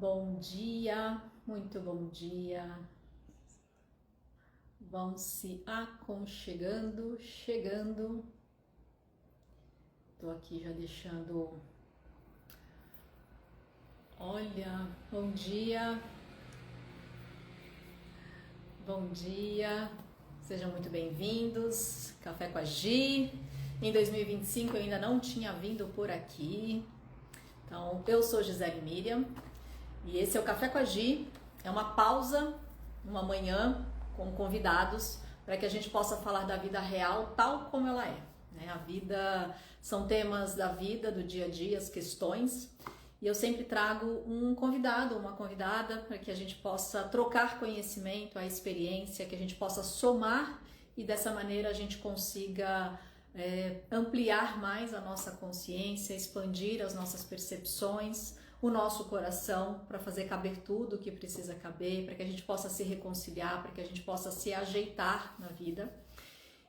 Bom dia, muito bom dia. Vão se aconchegando, chegando. Tô aqui já deixando. Olha, bom dia, bom dia. Sejam muito bem-vindos. Café com a Gi. Em 2025 eu ainda não tinha vindo por aqui. Então, eu sou Gisele Miriam e esse é o Café com a Gi. É uma pausa, uma manhã com convidados para que a gente possa falar da vida real tal como ela é. A vida são temas da vida, do dia a dia, as questões. E eu sempre trago um convidado, uma convidada, para que a gente possa trocar conhecimento, a experiência, que a gente possa somar e dessa maneira a gente consiga ampliar mais a nossa consciência, expandir as nossas percepções, o nosso coração, para fazer caber tudo o que precisa caber, para que a gente possa se reconciliar, para que a gente possa se ajeitar na vida.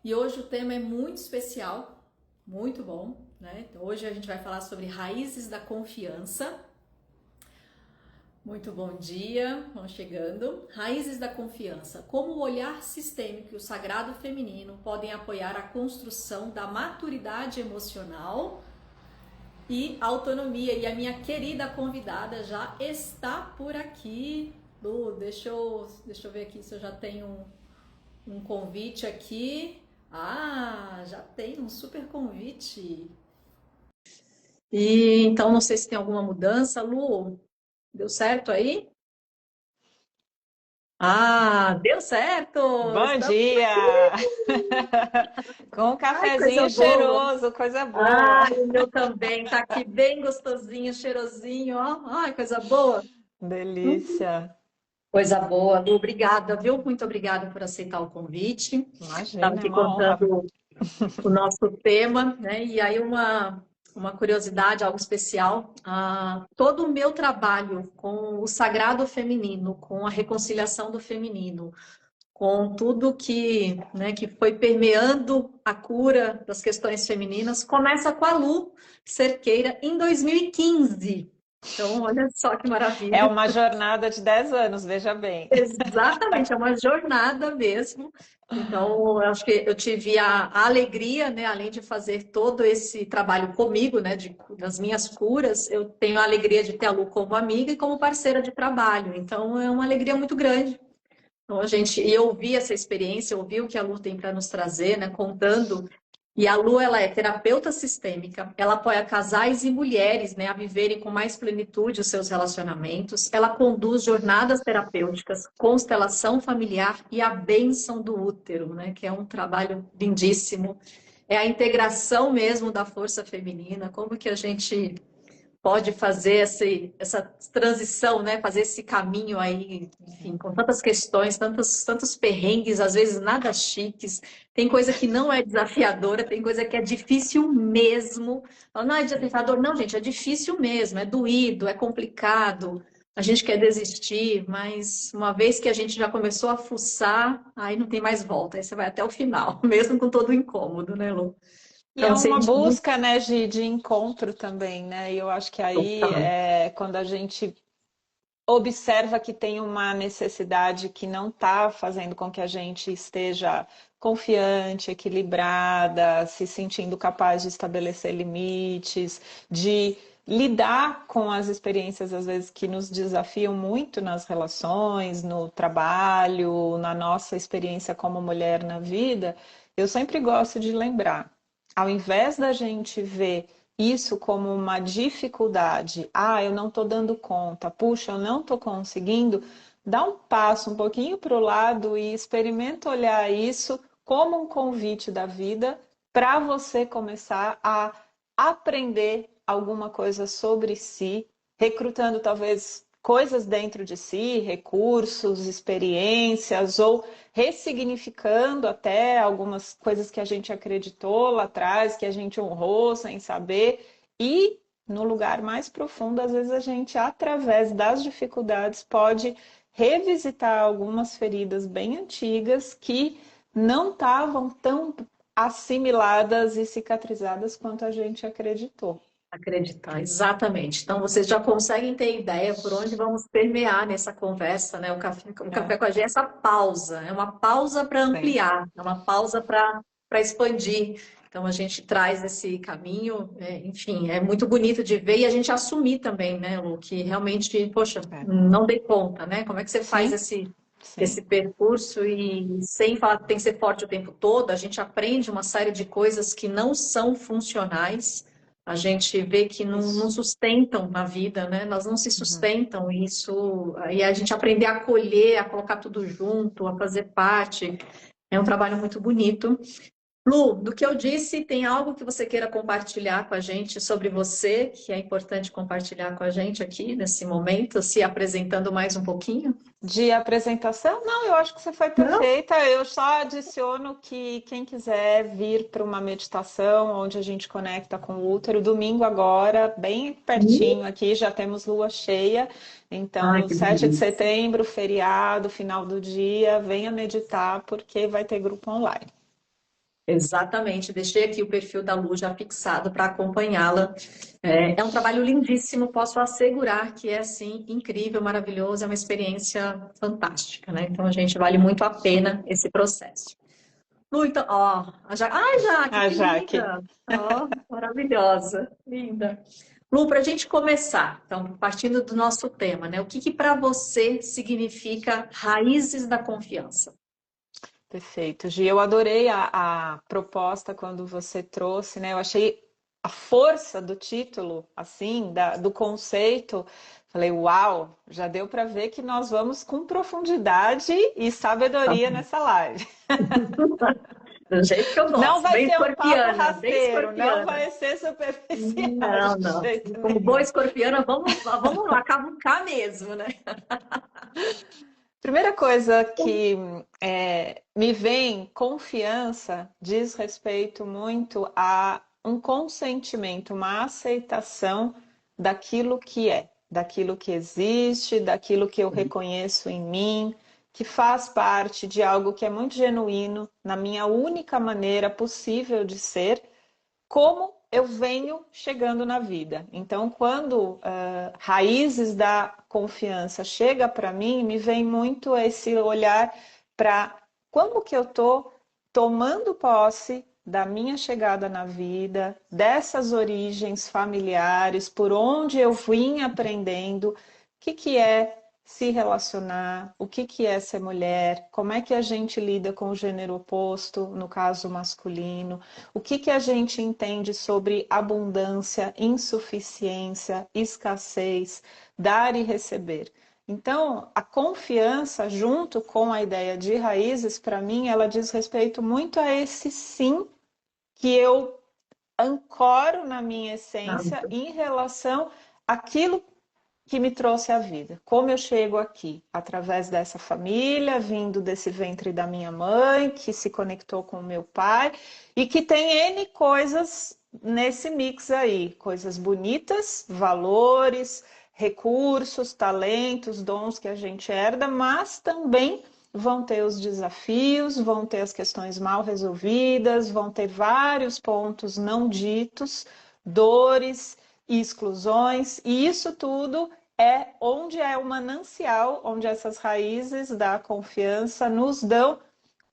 E hoje o tema é muito especial, muito bom, né? Então, hoje a gente vai falar sobre raízes da confiança. Muito bom dia, vamos chegando. Raízes da confiança. Como o olhar sistêmico e o sagrado feminino podem apoiar a construção da maturidade emocional e autonomia. E a minha querida convidada já está por aqui. Lu, deixa eu ver aqui se eu já tenho um convite aqui. Ah, já tem um super convite. E então não sei se tem alguma mudança, Lu. Deu certo aí? Ah, deu certo! Bom Estamos dia! Com um Ai, coisa cafezinho boa! cheiroso, coisa boa. Ai, o meu também tá aqui bem gostosinho, cheirosinho, ó. Ai, coisa boa! Delícia. Coisa boa, Lu, obrigada, viu? Muito obrigada por aceitar o convite. Estava Imagina, é aqui uma honra. contando o nosso tema, né? E aí uma curiosidade, algo especial. Todo o meu trabalho com o sagrado feminino, com a reconciliação do feminino, com tudo que, né, que foi permeando a cura das questões femininas, começa com a Lu Cerqueira em 2015. Então, olha só que É maravilha. uma jornada de 10 anos, veja bem. Exatamente, é uma jornada mesmo. Então, eu acho que eu tive a alegria, né, além de fazer todo esse trabalho comigo, né, das minhas curas, eu tenho a alegria de ter a Lu como amiga e como parceira de trabalho. Então, é uma alegria muito grande. Então, e eu ouvi essa experiência, eu ouvi o que a Lu tem para nos trazer, né, contando. E a Lu, ela é terapeuta sistêmica, ela apoia casais e mulheres, né, a viverem com mais plenitude os seus relacionamentos. Ela conduz jornadas terapêuticas, constelação familiar e a bênção do útero, né, que é um trabalho lindíssimo. É a integração mesmo da força feminina, como que a gente pode fazer essa transição, né? Fazer esse caminho aí, enfim, com tantas questões, tantos perrengues, às vezes nada chiques. Tem coisa que não é desafiadora, tem coisa que é difícil mesmo. Não é desafiador, não, gente, é difícil mesmo, é doído, é complicado. A gente quer desistir, mas uma vez que a gente já começou a fuçar, aí não tem mais volta, aí você vai até o final, mesmo com todo o incômodo, né, Lu? E é Então, uma sente muito. busca, né, de encontro também, né? E eu acho que aí é quando a gente observa que tem uma necessidade que não está fazendo com que a gente esteja confiante, equilibrada, se sentindo capaz de estabelecer limites, de lidar com as experiências, às vezes, que nos desafiam muito nas relações, no trabalho, na nossa experiência como mulher na vida. Eu sempre gosto de lembrar, ao invés da gente ver isso como uma dificuldade, eu não estou dando conta, puxa, eu não estou conseguindo, dá um passo um pouquinho para o lado e experimenta olhar isso como um convite da vida para você começar a aprender alguma coisa sobre si, recrutando talvez coisas dentro de si, recursos, experiências, ou ressignificando até algumas coisas que a gente acreditou lá atrás, que a gente honrou sem saber, e no lugar mais profundo, às vezes a gente, através das dificuldades, pode revisitar algumas feridas bem antigas que não estavam tão assimiladas e cicatrizadas quanto a gente acreditou. Acreditar, exatamente. Então, vocês já conseguem ter ideia por onde vamos permear nessa conversa, né? O É, café com a Gê é essa pausa, é uma pausa para sim. ampliar, é uma pausa para expandir. Então, a gente traz esse caminho, enfim, é muito bonito de ver e a gente assumir também, né, Lu, que realmente, poxa, É. não dei conta, né? Como é que você faz Sim, esse sim. percurso e sem falar que tem que ser forte o tempo todo, a gente aprende uma série de coisas que não são funcionais, a gente vê que não Isso. sustentam na vida, né? Elas não se Uhum. sustentam, isso, aí a gente aprender a acolher, a colocar tudo junto, a fazer parte, é um trabalho muito bonito. Lu, do que eu disse, tem algo que você queira compartilhar com a gente sobre você, que é importante compartilhar com a gente aqui nesse momento, se apresentando mais um pouquinho? De apresentação? Não, eu acho que você foi Não? perfeita. Eu só adiciono que quem quiser vir para uma meditação onde a gente conecta com o útero, domingo agora, bem pertinho aqui, já temos lua cheia. Então, Ai, no que 7 de delícia. setembro, feriado, final do dia, venha meditar, porque vai ter grupo online. Exatamente, deixei aqui o perfil da Lu já fixado para acompanhá-la. É um trabalho lindíssimo, posso assegurar que é assim incrível, maravilhoso, é uma experiência fantástica, né? Então a gente vale muito a pena esse processo. Lu, então, ó, ai, Jaque, A que Jaque. linda! Ó, maravilhosa, linda. Lu, para a gente começar, então, partindo do nosso tema, né? O que que para você significa raízes da confiança? Perfeito, Gi. Eu adorei a proposta quando você trouxe, né? Eu achei a força do título, assim, do conceito. Falei, uau, já deu para ver que nós vamos com profundidade e sabedoria nessa live. Do jeito que eu Não gosto, vai bem ser um papo escorpiana, bem rasteiro, não escorpiana. vai ser superficial Não, de não. jeito Como boa nenhum. escorpiana, vamos lá, cavucar mesmo, né? Primeira coisa que me vem confiança diz respeito muito a um consentimento, uma aceitação daquilo que é, daquilo que existe, daquilo que eu reconheço em mim, que faz parte de algo que é muito genuíno, na minha única maneira possível de ser, como eu venho chegando na vida. Então, quando raízes da confiança chega para mim, me vem muito esse olhar para como que eu estou tomando posse da minha chegada na vida, dessas origens familiares, por onde eu vim aprendendo, o que é se relacionar, o que é ser mulher, como é que a gente lida com o gênero oposto, no caso masculino, o que a gente entende sobre abundância, insuficiência, escassez, dar e receber. Então, a confiança, junto com a ideia de raízes, para mim, ela diz respeito muito a esse sim que eu ancoro na minha essência em relação àquilo que me trouxe à vida. Como eu chego aqui? Através dessa família, vindo desse ventre da minha mãe, que se conectou com o meu pai e que tem N coisas nesse mix aí, coisas bonitas, valores, recursos, talentos, dons que a gente herda, mas também vão ter os desafios, vão ter as questões mal resolvidas, vão ter vários pontos não ditos, dores e exclusões, e isso tudo é onde é o manancial, onde essas raízes da confiança nos dão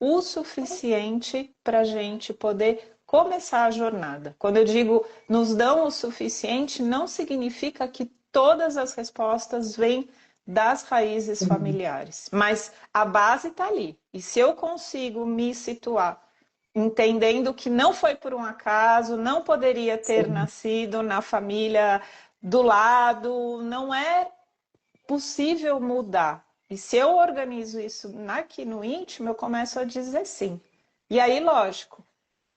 o suficiente para a gente poder começar a jornada. Quando eu digo nos dão o suficiente, não significa que todas as respostas vêm das raízes familiares, mas a base está ali. E se eu consigo me situar entendendo que não foi por um acaso, não poderia ter Sim. nascido na família do lado, não é possível mudar. E se eu organizo isso aqui no íntimo, eu começo a dizer sim. E aí, lógico,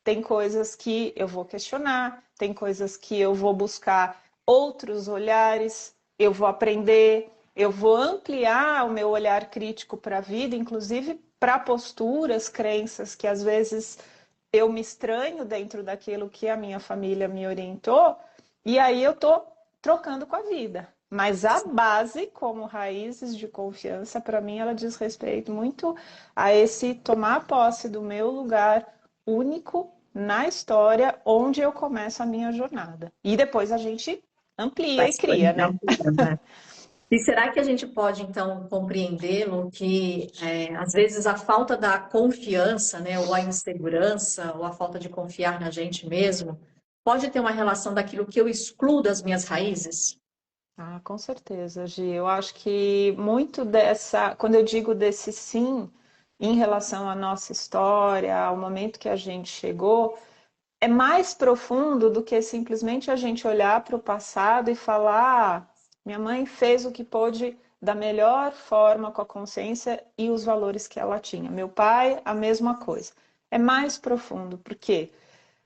tem coisas que eu vou questionar, tem coisas que eu vou buscar outros olhares, eu vou aprender, eu vou ampliar o meu olhar crítico para a vida, inclusive para posturas, crenças que às vezes eu me estranho dentro daquilo que a minha família me orientou, e aí eu tô trocando com a vida. Mas a base, como raízes de confiança, para mim, ela diz respeito muito a esse tomar posse do meu lugar único na história onde eu começo a minha jornada. E depois a gente amplia Vai e se cria, né? ampliando, né? E será que a gente pode, então, compreendê-lo que, às vezes, a falta da confiança, né, ou a insegurança, ou a falta de confiar na gente mesmo, pode ter uma relação daquilo que eu excluo das minhas raízes? Ah, com certeza, Gi. Eu acho que muito dessa, quando eu digo desse sim, em relação à nossa história, ao momento que a gente chegou, é mais profundo do que simplesmente a gente olhar para o passado e falar: ah, minha mãe fez o que pôde da melhor forma com a consciência e os valores que ela tinha. Meu pai, a mesma coisa. É mais profundo, porque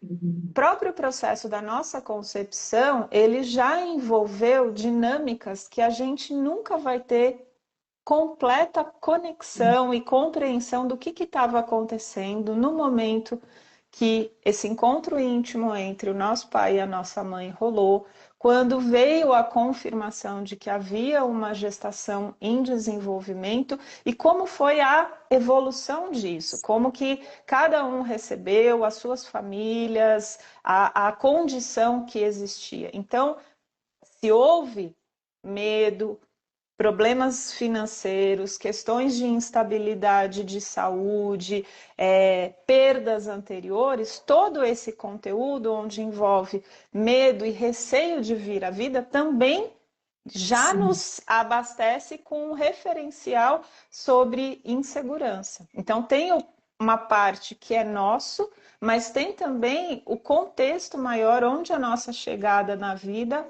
o Uhum. próprio processo da nossa concepção, ele já envolveu dinâmicas que a gente nunca vai ter completa conexão e compreensão do que estava acontecendo no momento que esse encontro íntimo entre o nosso pai e a nossa mãe rolou, quando veio a confirmação de que havia uma gestação em desenvolvimento e como foi a evolução disso, como que cada um recebeu, as suas famílias, a condição que existia. Então, se houve medo, problemas financeiros, questões de instabilidade de saúde, perdas anteriores, todo esse conteúdo onde envolve medo e receio de vir à vida também já Sim. nos abastece com um referencial sobre insegurança. Então, tem uma parte que é nosso, mas tem também o contexto maior onde a nossa chegada na vida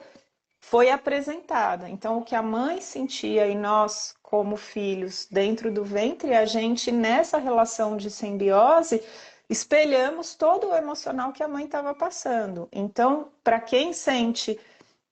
foi apresentada. Então, o que a mãe sentia e nós, como filhos, dentro do ventre, a gente, nessa relação de simbiose, espelhamos todo o emocional que a mãe estava passando. Então, para quem sente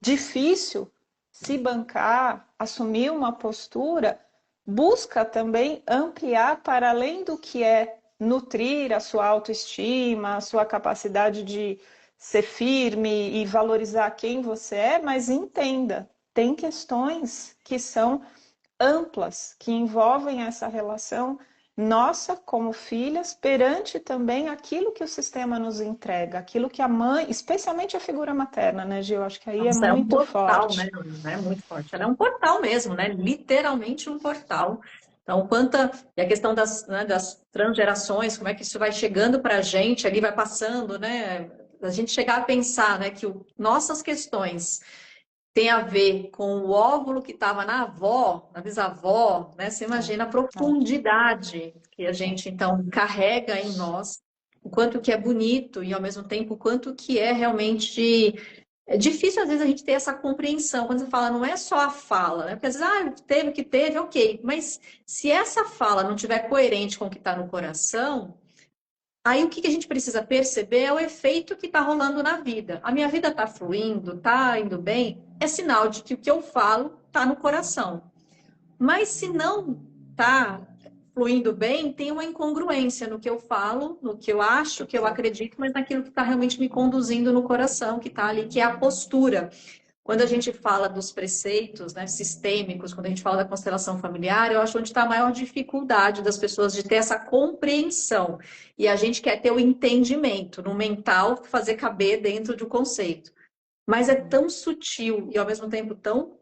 difícil se bancar, assumir uma postura, busca também ampliar para além do que é nutrir a sua autoestima, a sua capacidade de ser firme e valorizar quem você é, mas entenda, tem questões que são amplas, que envolvem essa relação nossa como filhas perante também aquilo que o sistema nos entrega, aquilo que a mãe, especialmente a figura materna, né, Gil? Acho que aí é Nossa, é um muito portal, né? forte. É muito forte. Ela é um portal mesmo, né? Literalmente um portal. Então, quanta. E a questão das, né, das transgerações, como é que isso vai chegando para a gente, ali vai passando, né? A gente chegar a pensar, né, que nossas questões têm a ver com o óvulo que estava na avó, na bisavó, né? Você É, imagina a é, profundidade que a é. gente, então, carrega em nós, o quanto que é bonito e, ao mesmo tempo, o quanto que é realmente é difícil, às vezes, a gente ter essa compreensão. Quando você fala, não é só a fala, né? Porque às vezes, teve o que teve, ok. Mas se essa fala não tiver coerente com o que está no coração, aí o que a gente precisa perceber é o efeito que está rolando na vida. A minha vida está fluindo, está indo bem, é sinal de que o que eu falo está no coração. Mas se não está fluindo bem, tem uma incongruência no que eu falo, no que eu acho, que eu acredito, mas naquilo que está realmente me conduzindo no coração, que está ali, que é a postura. Quando a gente fala dos preceitos, né, sistêmicos, quando a gente fala da constelação familiar, eu acho onde está a maior dificuldade das pessoas de ter essa compreensão. E a gente quer ter o entendimento no mental, fazer caber dentro do conceito. Mas é tão sutil e ao mesmo tempo tão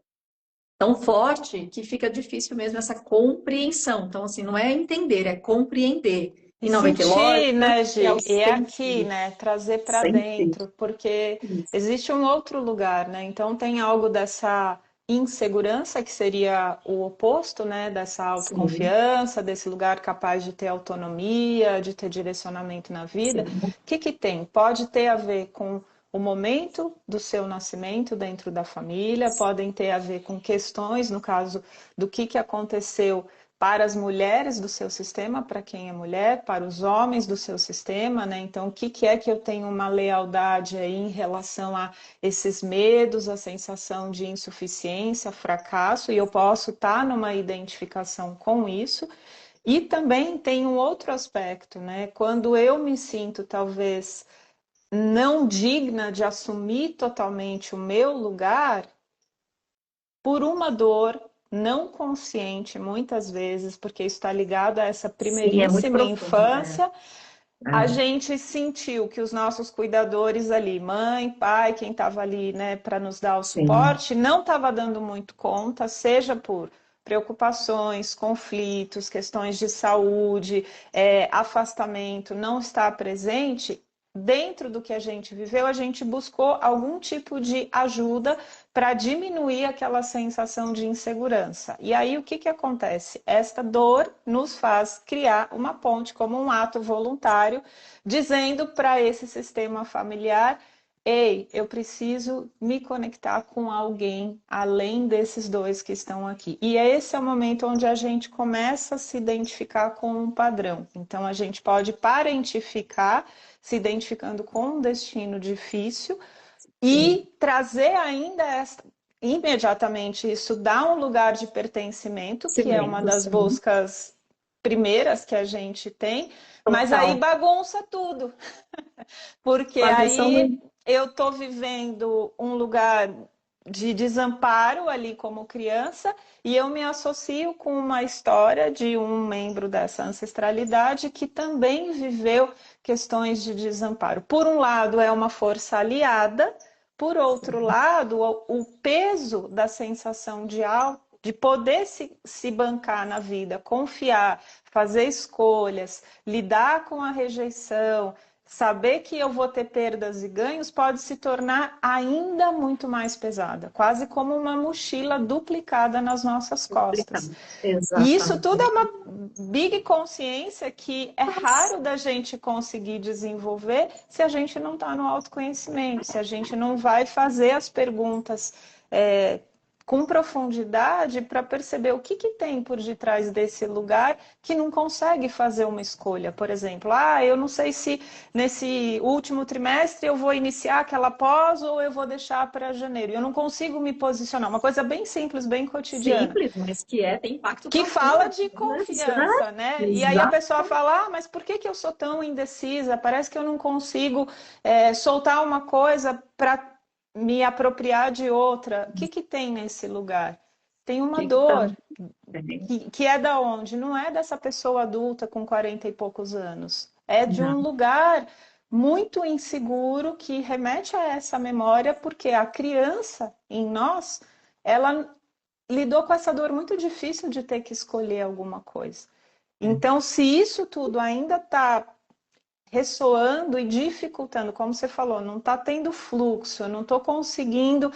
forte que fica difícil mesmo essa compreensão. Então, assim, não é entender, é compreender. E E não vai ter sentir, lógica, né, é o Gi? E é aqui, sentir. né? Trazer para Sentir. dentro, porque Isso. existe um outro lugar, né? Então tem algo dessa insegurança, que seria o oposto, né? Dessa Sim, autoconfiança, desse lugar capaz de ter autonomia, de ter direcionamento na vida. sim. O que que tem? Pode ter a ver com o momento do seu nascimento dentro da família, podem ter a ver com questões, no caso do que aconteceu para as mulheres do seu sistema, para quem é mulher, para os homens do seu sistema, né? Então, o que que é que eu tenho uma lealdade aí em relação a esses medos, a sensação de insuficiência, fracasso, e eu posso estar numa identificação com isso. E também tem um outro aspecto, né? Quando eu me sinto talvez não digna de assumir totalmente o meu lugar, por uma dor não consciente, muitas vezes, porque isso está ligado a essa Sim, é muito primeiríssima profundo. É. infância, a gente sentiu que os nossos cuidadores ali, mãe, pai, quem estava ali, né, para nos dar o Sim, suporte, não estava dando muito conta, seja por preocupações, conflitos, questões de saúde, afastamento, não estar presente. Dentro do que a gente viveu, a gente buscou algum tipo de ajuda para diminuir aquela sensação de insegurança. E aí o que que acontece? Esta dor nos faz criar uma ponte como um ato voluntário, dizendo para esse sistema familiar: ei, eu preciso me conectar com alguém além desses dois que estão aqui. E esse é o momento onde a gente começa a se identificar com um padrão. Então a gente pode parentificar, se identificando com um destino difícil, sim. e trazer ainda imediatamente isso dá um lugar de pertencimento, que é uma Cimento, das sim. buscas primeiras que a gente tem, mas aí Total. bagunça tudo, porque Bagunção aí no... eu estou vivendo um lugar de desamparo ali como criança e eu me associo com uma história de um membro dessa ancestralidade que também viveu questões de desamparo. Por um lado, é uma força aliada, por outro lado, o peso da sensação de poder se bancar na vida, confiar, fazer escolhas, lidar com a rejeição, saber que eu vou ter perdas e ganhos pode se tornar ainda muito mais pesada, quase como uma mochila duplicada nas nossas costas. Complicado. E isso tudo é Exatamente. uma big consciência que é Nossa, raro da gente conseguir desenvolver se a gente não está no autoconhecimento, se a gente não vai fazer as perguntas com profundidade para perceber o que, que tem por detrás desse lugar que não consegue fazer uma escolha. Por exemplo, eu não sei se nesse último trimestre eu vou iniciar aquela pós ou eu vou deixar para janeiro. Eu não consigo me posicionar. Uma coisa bem simples, bem cotidiana simples, mas que tem impacto que profundo. fala de Né? confiança, né? E aí a Exato. pessoa fala, mas por que que eu sou tão indecisa? Parece que eu não consigo soltar uma coisa para me apropriar de outra. O que que tem nesse lugar? Tem uma Que tá... dor, que é da onde? Não é dessa pessoa adulta com 40 e poucos anos. É de um Não, lugar muito inseguro que remete a essa memória, porque a criança em nós, ela lidou com essa dor muito difícil de ter que escolher alguma coisa. Então, se isso tudo ainda está ressoando e dificultando, como você falou, não está tendo fluxo, eu não estou conseguindo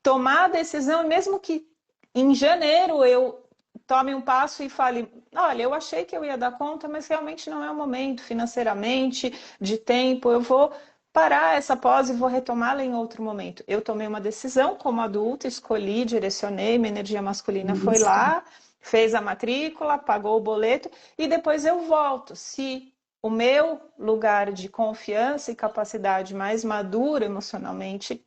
tomar a decisão, e mesmo que em janeiro eu tome um passo e fale, olha, eu achei que eu ia dar conta, mas realmente não é o momento financeiramente, de tempo, eu vou parar essa pós e vou retomá-la em outro momento. Eu tomei uma decisão como adulta, escolhi, direcionei, minha energia masculina foi isso. lá, fez a matrícula, pagou o boleto e depois eu volto. Se o meu lugar de confiança e capacidade mais madura emocionalmente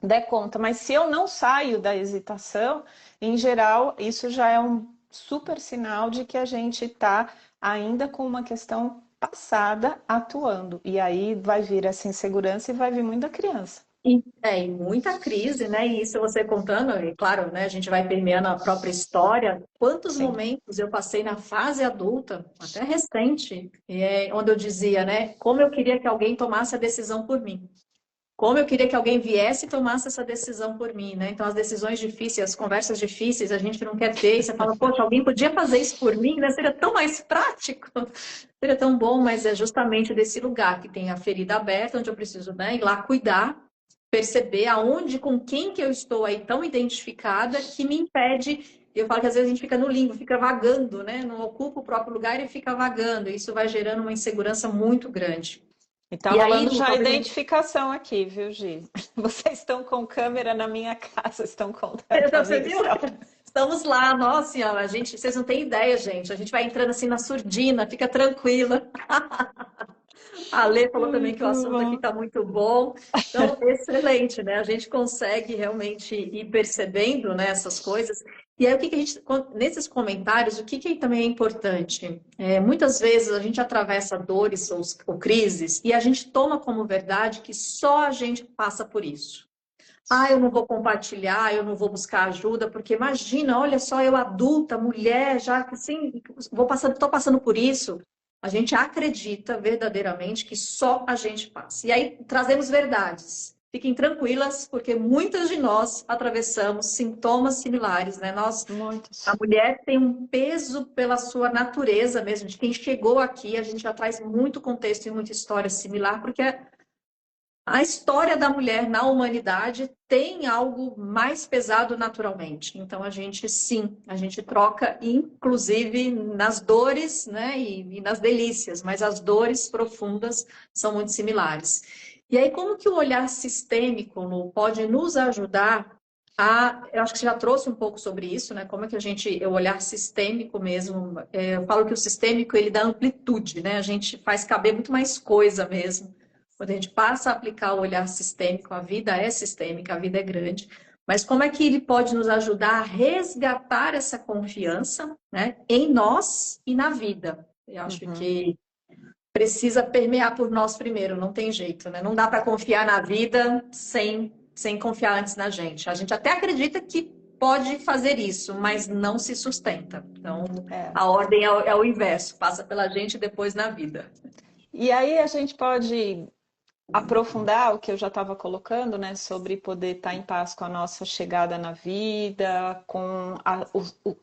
der conta. Mas se eu não saio da hesitação, em geral, isso já é um super sinal de que a gente está ainda com uma questão passada atuando. E aí vai vir essa insegurança e vai vir muita criança. E muita crise, né? E isso você contando, e claro, né? A gente vai permeando a própria história. Quantos Sim. momentos eu passei na fase adulta, até recente, onde eu dizia, né? Como eu queria que alguém tomasse a decisão por mim. Como eu queria que alguém viesse e tomasse essa decisão por mim, né? Então, as decisões difíceis, as conversas difíceis, a gente não quer ter. E você fala, poxa, alguém podia fazer isso por mim, né? Seria tão mais prático, seria tão bom, mas é justamente desse lugar que tem a ferida aberta, onde eu preciso, né, ir lá cuidar, perceber aonde, com quem que eu estou aí tão identificada, que me impede. Eu falo que às vezes a gente fica no limbo, fica vagando, né? Não ocupa o próprio lugar e fica vagando. Isso vai gerando uma insegurança muito grande. E tá E aí, rolando Lu, já a talvez a gente... identificação aqui, viu, Gi? Vocês estão com câmera na minha casa, estão contando a Você minha viu? história. Estamos lá, nossa senhora, a gente, vocês não têm ideia, gente. A gente vai entrando assim na surdina, fica tranquila. A Lê falou também que o Muito assunto aqui bom. está muito bom. Então, excelente, né? A gente consegue realmente ir percebendo, né, essas coisas. E aí, o que que a gente, nesses comentários, o que que também é importante? Muitas vezes a gente atravessa dores ou crises e a gente toma como verdade que só a gente passa por isso. Eu não vou compartilhar, eu não vou buscar ajuda, porque imagina, olha só, eu adulta, mulher, já que assim, estou passando por isso. A gente acredita verdadeiramente que só a gente passa. E aí trazemos verdades. Fiquem tranquilas, porque muitas de nós atravessamos sintomas similares, né? A Muitos. mulher tem um peso pela sua natureza mesmo, de quem chegou aqui, a gente já traz muito contexto e muita história similar, porque a história da mulher na humanidade tem algo mais pesado naturalmente. Então, a gente, sim, a gente troca, inclusive nas dores, né, e nas delícias, mas as dores profundas são muito similares. E aí, como que o olhar sistêmico, Lu, pode nos ajudar eu acho que você já trouxe um pouco sobre isso, né? Como é que o olhar sistêmico mesmo, eu falo que o sistêmico, ele dá amplitude, né? A gente faz caber muito mais coisa mesmo quando a gente passa a aplicar o olhar sistêmico, a vida é sistêmica, a vida é grande, mas como é que ele pode nos ajudar a resgatar essa confiança, né, em nós e na vida? Eu acho Uhum. que precisa permear por nós primeiro, não tem jeito, né? Não dá para confiar na vida sem confiar antes na gente. A gente até acredita que pode fazer isso, mas não se sustenta. Então, É. a ordem é o inverso, passa pela gente e depois na vida. E aí a gente pode aprofundar o que eu já estava colocando, né, sobre poder estar em paz com a nossa chegada na vida, com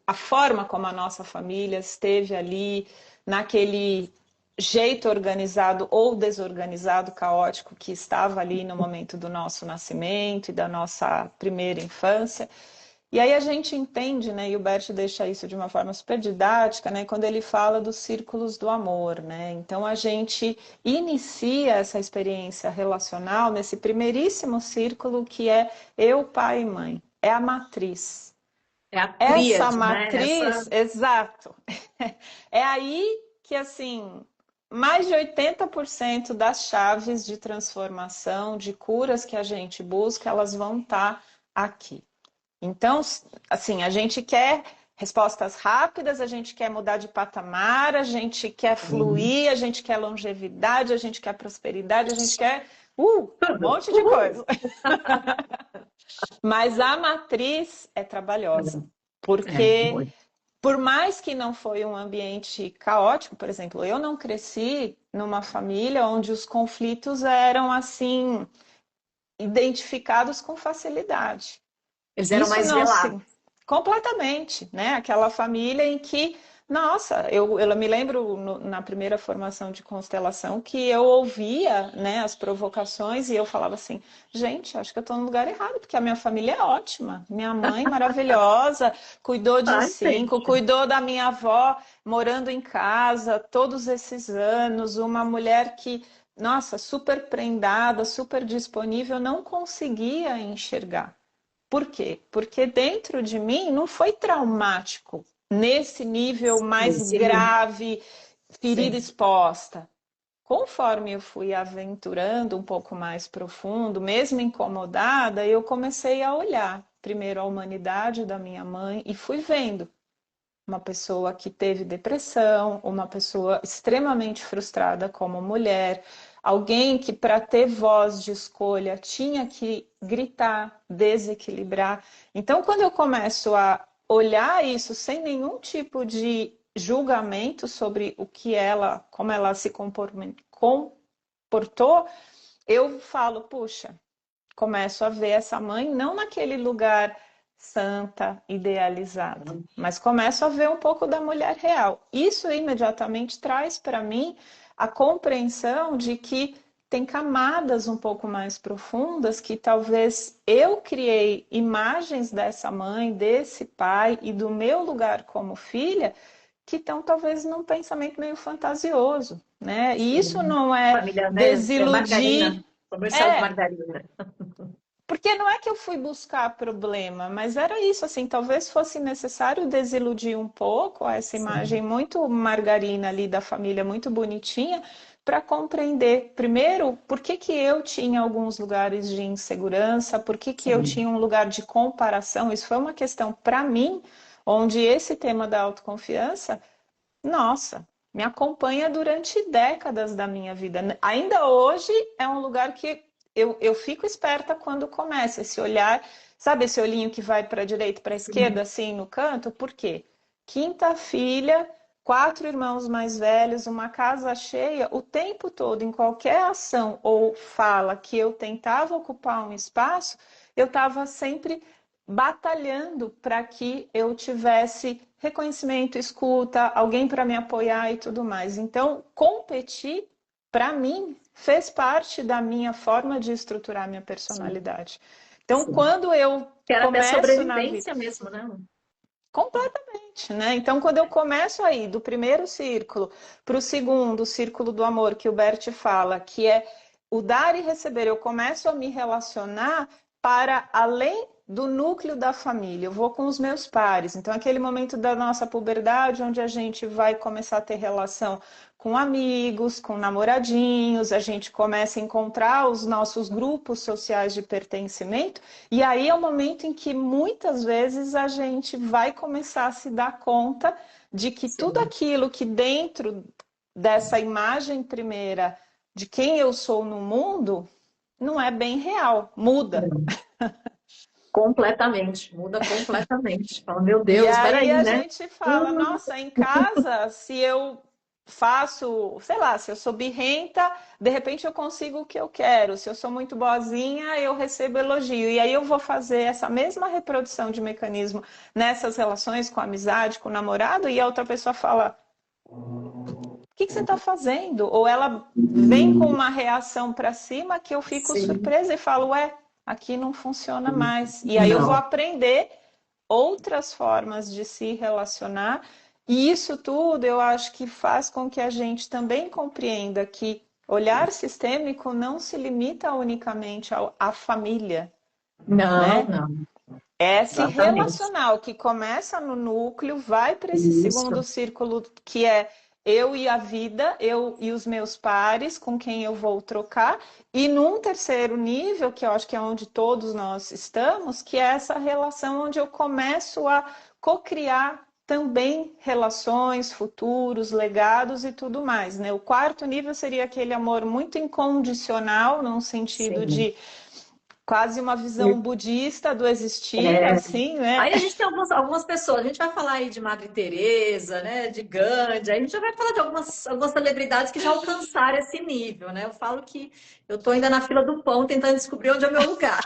a forma como a nossa família esteve ali, naquele jeito organizado ou desorganizado, caótico que estava ali no momento do nosso nascimento e da nossa primeira infância. E aí a gente entende, né, e o Bert deixa isso de uma forma super didática, né, quando ele fala dos círculos do amor, né? Então a gente inicia essa experiência relacional nesse primeiríssimo círculo que é eu, pai e mãe. É a matriz. É a Essa tríade, né? matriz, exato. É aí que, assim, mais de 80% das chaves de transformação, de curas que a gente busca, elas vão estar aqui. Então, assim, a gente quer respostas rápidas, a gente quer mudar de patamar, a gente quer fluir, a gente quer longevidade, a gente quer prosperidade, a gente quer um Tudo. monte de Uhul. coisa. Mas a matriz é trabalhosa, É, porque muito. por mais que não foi um ambiente caótico, por exemplo, eu não cresci numa família onde os conflitos eram assim identificados com facilidade. Eles eram Isso mais não velados. se completamente, né? Aquela família em que, nossa, eu me lembro na primeira formação de constelação que eu ouvia, né, as provocações e eu falava assim, gente, acho que eu estou no lugar errado, porque a minha família é ótima, minha mãe maravilhosa, cuidou de Ai, cinco, gente. cuidou da minha avó morando em casa todos esses anos, uma mulher que, nossa, super prendada, super disponível, não conseguia enxergar. Por quê? Porque dentro de mim não foi traumático nesse nível mais Sim, grave, ferida sim. exposta. Conforme eu fui aventurando um pouco mais profundo, mesmo incomodada, eu comecei a olhar primeiro a humanidade da minha mãe e fui vendo uma pessoa que teve depressão, uma pessoa extremamente frustrada como mulher, alguém que para ter voz de escolha tinha que gritar, desequilibrar. Então, quando eu começo a olhar isso sem nenhum tipo de julgamento sobre o que ela, como ela se comportou, eu falo, puxa, começo a ver essa mãe não naquele lugar santa, idealizada, mas começo a ver um pouco da mulher real. Isso imediatamente traz para mim a compreensão de que tem camadas um pouco mais profundas que talvez eu criei imagens dessa mãe, desse pai e do meu lugar como filha que estão talvez num pensamento meio fantasioso, né? E isso Sim. não é Família, né? É desiludir, margarina. Comercial de é, margarina. porque não é que eu fui buscar problema, mas era isso, assim, talvez fosse necessário desiludir um pouco essa imagem Sim. muito margarina ali da família, muito bonitinha, para compreender, primeiro, por que que eu tinha alguns lugares de insegurança, por que que eu tinha Sim. um lugar de comparação. Isso foi uma questão para mim, onde esse tema da autoconfiança, nossa, me acompanha durante décadas da minha vida. Ainda hoje é um lugar que eu fico esperta quando começa esse olhar, sabe esse olhinho que vai para a direita, para a esquerda, Sim. assim no canto? Por quê? Quinta filha 4 irmãos mais velhos, uma casa cheia, o tempo todo, em qualquer ação ou fala que eu tentava ocupar um espaço, eu estava sempre batalhando para que eu tivesse reconhecimento, escuta, alguém para me apoiar e tudo mais. Então, competir, para mim, fez parte da minha forma de estruturar minha Sim, personalidade. Então, sim. quando eu Que era até começo na vida... sobrevivência mesmo, né? Completamente, né? Então, quando eu começo aí do primeiro círculo para o segundo, o círculo do amor que o Bert fala, que é o dar e receber, eu começo a me relacionar para além do núcleo da família, eu vou com os meus pares. Então, aquele momento da nossa puberdade, onde a gente vai começar a ter relação com amigos, com namoradinhos, a gente começa a encontrar os nossos grupos sociais de pertencimento, e aí é o momento em que muitas vezes a gente vai começar a se dar conta de que tudo Sim. aquilo que dentro dessa imagem primeira de quem eu sou no mundo não é bem real, muda. Completamente, muda completamente. Fala, meu E Deus, aí peraí, a né? gente fala, nossa, em casa, se eu faço, sei lá, se eu sou birrenta, de repente eu consigo o que eu quero. Se eu sou muito boazinha, eu recebo elogio. E aí eu vou fazer essa mesma reprodução de mecanismo nessas relações com amizade, com namorado, e a outra pessoa fala, o que você está fazendo? Ou ela vem com uma reação para cima que eu fico Sim, surpresa e falo, ué, aqui não funciona mais. E aí eu vou não, aprender outras formas de se relacionar, e isso tudo eu acho que faz com que a gente também compreenda que olhar sistêmico não se limita unicamente à família, não, né? não, É se exatamente. relacionar, o que começa no núcleo, vai para esse segundo Isso, círculo que é eu e a vida, eu e os meus pares, com quem eu vou trocar, e num terceiro nível, que eu acho que é onde todos nós estamos, que é essa relação onde eu começo a cocriar também relações, futuros, legados e tudo mais, né? O quarto nível seria aquele amor muito incondicional, num sentido sim. de quase uma visão budista do existir, É. assim, né? Aí a gente tem algumas pessoas, a gente vai falar aí de Madre Teresa, né, de Gandhi, aí a gente já vai falar de algumas celebridades que já alcançaram esse nível, né? Eu falo que eu tô ainda na fila do pão tentando descobrir onde é o meu lugar.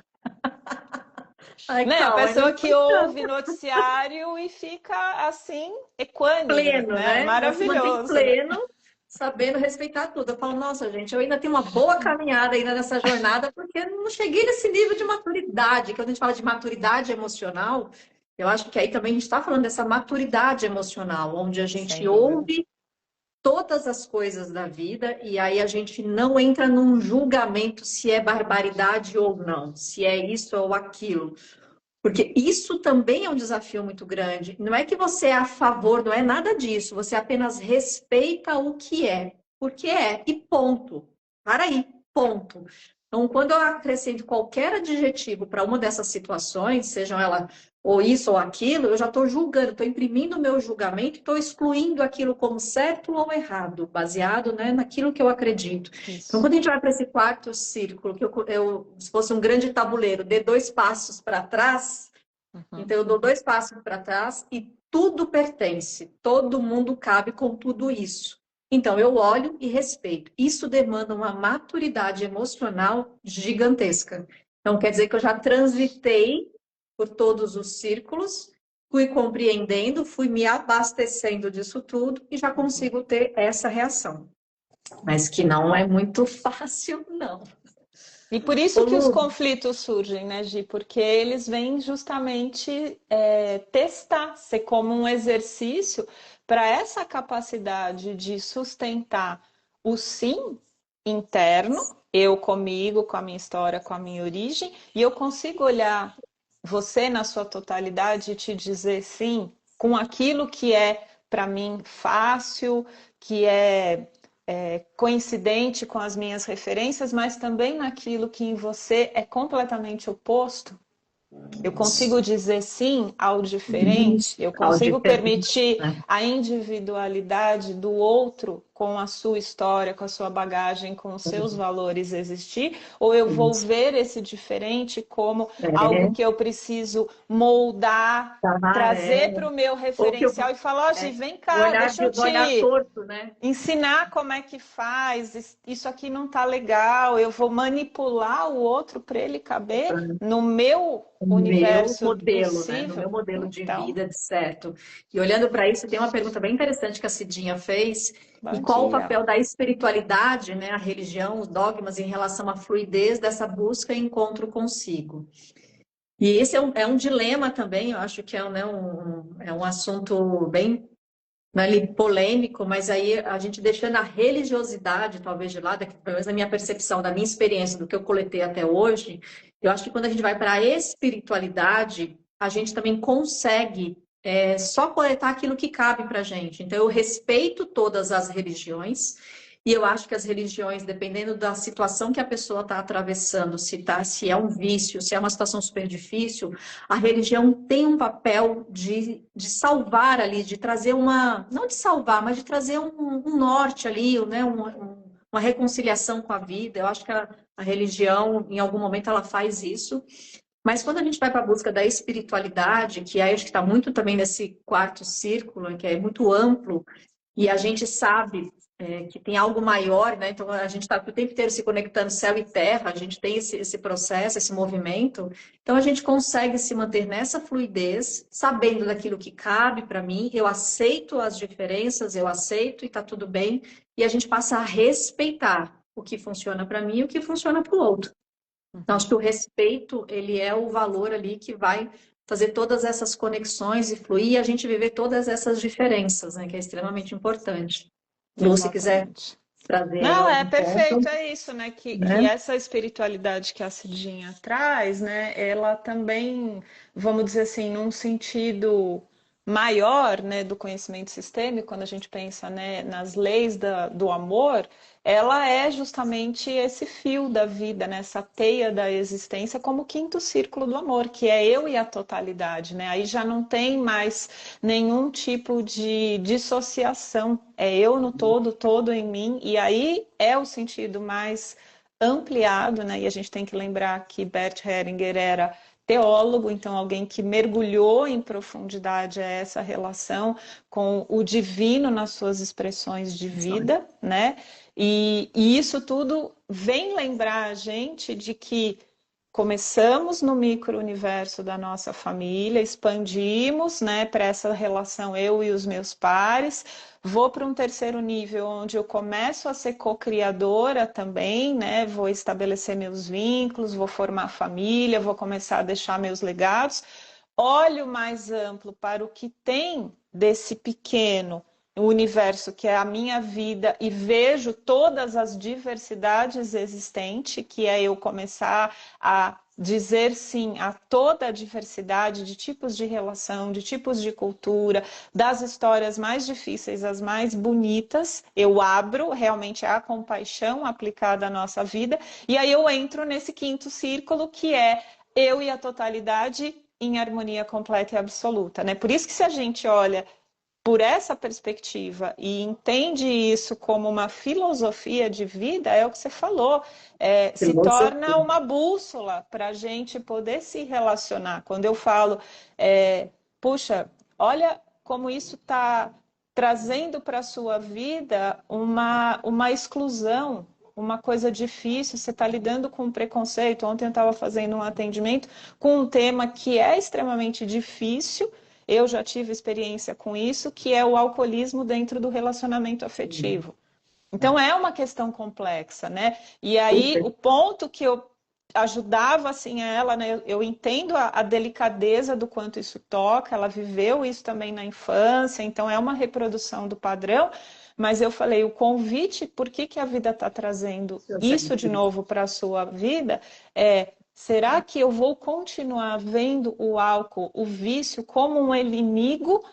Ai, Né? A calma, ainda pessoa não tô que entrando. ouve noticiário e fica assim, equânime, Pleno, né? né? Já se mantém Maravilhoso, né? pleno, sabendo respeitar tudo. Eu falo, nossa, gente, eu ainda tenho uma boa caminhada ainda nessa jornada, porque eu não cheguei nesse nível de maturidade. Quando a gente fala de maturidade emocional, eu acho que aí também a gente está falando dessa maturidade emocional, onde a gente Sem dúvida. ouve todas as coisas da vida e aí a gente não entra num julgamento se é barbaridade ou não, se é isso ou aquilo. Porque isso também é um desafio muito grande. Não é que você é a favor, não é nada disso. Você apenas respeita o que é, porque é, e ponto. Para aí, ponto. Então, quando eu acrescento qualquer adjetivo para uma dessas situações, sejam ela ou isso ou aquilo, eu já estou julgando, estou imprimindo o meu julgamento, estou excluindo aquilo como certo ou errado, baseado, né, naquilo que eu acredito. Então, Isso. quando a gente vai para esse quarto círculo, que se fosse um grande tabuleiro, dê 2 passos para trás, Uhum. então eu dou 2 passos para trás e tudo pertence, todo mundo cabe com tudo isso. Então eu olho e respeito. Isso demanda uma maturidade emocional gigantesca. Então quer dizer que eu já transitei por todos os círculos, fui compreendendo, fui me abastecendo disso tudo e já consigo ter essa reação. Mas que não é muito fácil, não. E por Ô, isso que os Lu, conflitos surgem, né, Gi? Porque eles vêm justamente testar, ser como um exercício para essa capacidade de sustentar o sim interno, eu comigo, com a minha história, com a minha origem, e eu consigo olhar você na sua totalidade e te dizer sim com aquilo que é para mim fácil, que é coincidente com as minhas referências, mas também naquilo que em você é completamente oposto. Eu consigo dizer sim ao diferente, eu ao consigo diferente, permitir né? a individualidade do outro com a sua história, com a sua bagagem, com os seus valores existir, ou eu vou ver esse diferente como algo que eu preciso moldar, trazer para o meu referencial e falar, ó, Gi, vem cá, deixa eu te torto, né? ensinar como é que faz, isso aqui não tá legal, eu vou manipular o outro para ele caber no meu universo modelo, possível. né? No meu modelo de vida, de certo. E olhando para isso, tem uma pergunta bem interessante que a Cidinha fez. E qual o papel da espiritualidade, né? A religião, os dogmas em relação à fluidez dessa busca e encontro consigo? E esse é um dilema também, eu acho que é um assunto bem polêmico, mas aí a gente deixando a religiosidade talvez de lado, pelo menos na minha percepção, da minha experiência, do que eu coletei até hoje, eu acho que quando a gente vai para a espiritualidade, a gente também consegue só coletar aquilo que cabe para a gente. Então, eu respeito todas as religiões, e eu acho que as religiões, dependendo da situação que a pessoa está atravessando, se é um vício, se é uma situação super difícil, a religião tem um papel de salvar ali, de trazer não de salvar, mas de trazer um norte ali, né? Uma reconciliação com a vida. Eu acho que a religião, em algum momento, ela faz isso. Mas quando a gente vai para a busca da espiritualidade, que aí acho que está muito também nesse quarto círculo, que é muito amplo, e a gente sabe que tem algo maior, né? Então a gente está o tempo inteiro se conectando céu e terra, a gente tem esse processo, esse movimento, então a gente consegue se manter nessa fluidez, sabendo daquilo que cabe para mim, eu aceito as diferenças, eu aceito e está tudo bem, e a gente passa a respeitar o que funciona para mim e o que funciona para o outro. Então acho que o respeito, ele é o valor ali que vai fazer todas essas conexões e fluir e a gente viver todas essas diferenças, né? Que é extremamente importante. Lu, se quiser trazer aí Não, é algum perfeito, ponto, é isso, né? Que né? essa espiritualidade que a Cidinha traz, né? Ela também, vamos dizer assim, num sentido maior, né, do conhecimento sistêmico, quando a gente pensa, né, nas leis do amor, ela é justamente esse fio da vida, né, essa teia da existência como o quinto círculo do amor, que é eu e a totalidade, né? Aí já não tem mais nenhum tipo de dissociação, é eu no todo, todo em mim, e aí é o sentido mais ampliado, né? E a gente tem que lembrar que Bert Hellinger era teólogo, então alguém que mergulhou em profundidade a essa relação com o divino nas suas expressões de vida, né? E isso tudo vem lembrar a gente de que começamos no micro-universo da nossa família, expandimos, né, para essa relação eu e os meus pares, vou para um terceiro nível onde eu começo a ser co-criadora também, né, vou estabelecer meus vínculos, vou formar família, vou começar a deixar meus legados, olho mais amplo para o que tem desse pequeno o universo que é a minha vida e vejo todas as diversidades existentes, que é eu começar a dizer sim a toda a diversidade de tipos de relação, de tipos de cultura, das histórias mais difíceis às mais bonitas, eu abro realmente a compaixão aplicada à nossa vida, e aí eu entro nesse quinto círculo que é eu e a totalidade em harmonia completa e absoluta, né? Por isso que se a gente olha por essa perspectiva e entende isso como uma filosofia de vida, é o que você falou, se torna uma bússola para a gente poder se relacionar. Quando eu falo, puxa, olha como isso está trazendo para a sua vida uma exclusão, uma coisa difícil, você está lidando com um preconceito. Ontem eu estava fazendo um atendimento com um tema que é extremamente difícil. Eu já tive experiência com isso, que é o alcoolismo dentro do relacionamento afetivo. Então, é uma questão complexa, né? E aí, o ponto que eu ajudava, assim, ela, né? Eu entendo a delicadeza do quanto isso toca, ela viveu isso também na infância, então é uma reprodução do padrão, mas eu falei, o convite, por que a vida está trazendo isso de novo para a sua vida, será que eu vou continuar vendo o álcool, o vício, como um inimigo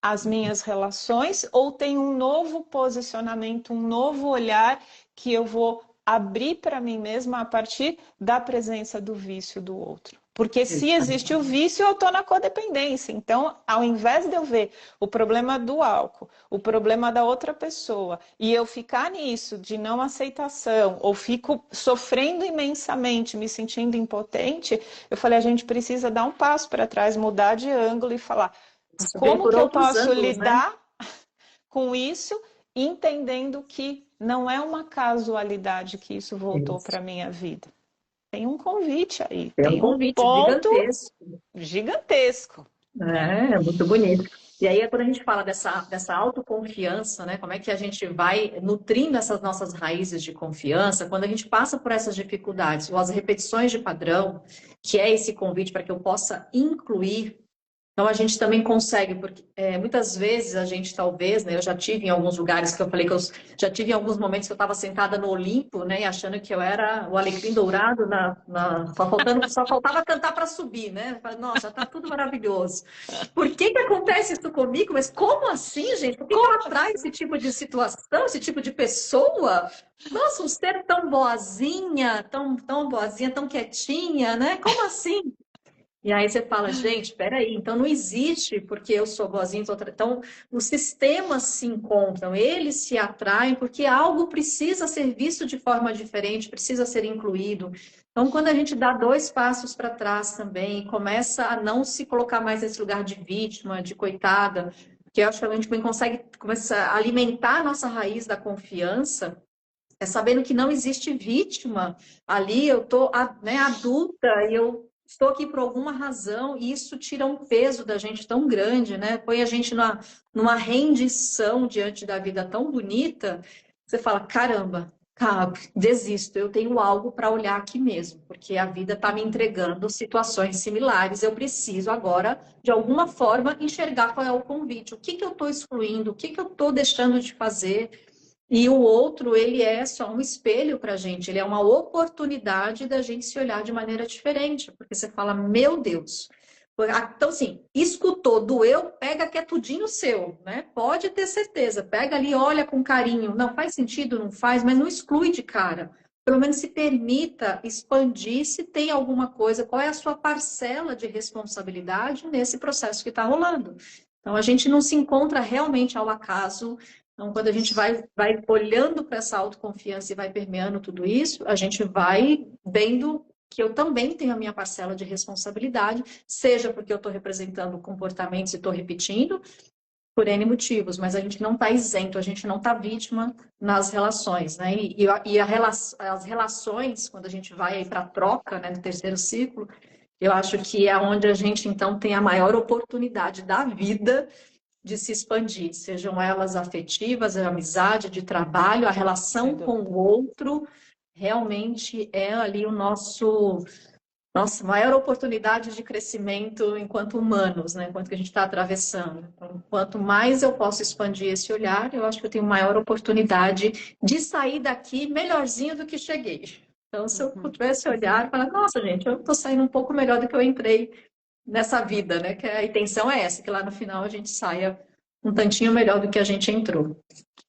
às minhas relações? Ou tem um novo posicionamento, um novo olhar que eu vou abrir para mim mesma a partir da presença do vício do outro? Porque se existe o vício, eu estou na codependência. Então, ao invés de eu ver o problema do álcool, o problema da outra pessoa, e eu ficar nisso de não aceitação, ou fico sofrendo imensamente, me sentindo impotente, eu falei, a gente precisa dar um passo para trás, mudar de ângulo e falar Ver como por que eu outros posso ângulos, né? lidar com isso, entendendo que não é uma casualidade que isso voltou Isso. para a minha vida. Tem um convite aí, É um tem um convite ponto gigantesco. gigantesco. É muito bonito. E aí, quando a gente fala dessa autoconfiança, né? Como é que a gente vai nutrindo essas nossas raízes de confiança, quando a gente passa por essas dificuldades, ou as repetições de padrão, que é esse convite para que eu possa incluir. Então, a gente também consegue, porque muitas vezes a gente talvez, né, eu já tive em alguns lugares que eu falei que eu já tive em alguns momentos que eu estava sentada no Olimpo, né, e achando que eu era o alecrim dourado, só faltava cantar para subir, né? Eu falei, nossa, já está tudo maravilhoso. Por que que acontece isso comigo? Mas como assim, gente? Por que que eu atraio esse tipo de situação, esse tipo de pessoa? Nossa, um ser tão boazinha, tão boazinha, tão quietinha, né? Como assim? E aí você fala, gente, peraí, então não existe porque eu sou boazinha, então os sistemas se encontram, eles se atraem porque algo precisa ser visto de forma diferente, precisa ser incluído. Então, quando a gente dá dois passos para trás também e começa a não se colocar mais nesse lugar de vítima, de coitada, que eu acho que a gente consegue começar a alimentar a nossa raiz da confiança, é sabendo que não existe vítima ali, eu estou, né, adulta e eu estou aqui por alguma razão, e isso tira um peso da gente tão grande, né? Põe a gente numa rendição diante da vida tão bonita, você fala, caramba, cara, desisto, eu tenho algo para olhar aqui mesmo, porque a vida está me entregando situações similares, eu preciso agora, de alguma forma, enxergar qual é o convite, o que que eu estou excluindo, o que que eu estou deixando de fazer. E o outro, ele é só um espelho para a gente, ele é uma oportunidade da gente se olhar de maneira diferente, porque você fala, meu Deus. Então, assim, escutou, doeu, pega que é tudinho seu, né? Pode ter certeza, pega ali, olha com carinho. Não faz sentido, não faz, mas não exclui de cara. Pelo menos se permita expandir se tem alguma coisa, qual é a sua parcela de responsabilidade nesse processo que está rolando. Então, a gente não se encontra realmente ao acaso. Então, quando a gente vai olhando para essa autoconfiança e vai permeando tudo isso, a gente vai vendo que eu também tenho a minha parcela de responsabilidade, seja porque eu estou representando comportamentos e estou repetindo, por N motivos, mas a gente não está isento, a gente não está vítima nas relações, né? As relações, quando a gente vai para a troca, né, no terceiro ciclo, eu acho que é onde a gente, então, tem a maior oportunidade da vida de se expandir, sejam elas afetivas, a amizade, de trabalho, a relação com o outro, realmente é ali o nossa maior oportunidade de crescimento enquanto humanos, né? Enquanto que a gente está atravessando. Então, quanto mais eu posso expandir esse olhar, eu acho que eu tenho maior oportunidade de sair daqui melhorzinho do que cheguei. Então, se eu tivesse olhar, falar, nossa, gente, eu estou saindo um pouco melhor do que eu entrei nessa vida, né? Que a intenção é essa, que lá no final a gente saia um tantinho melhor do que a gente entrou.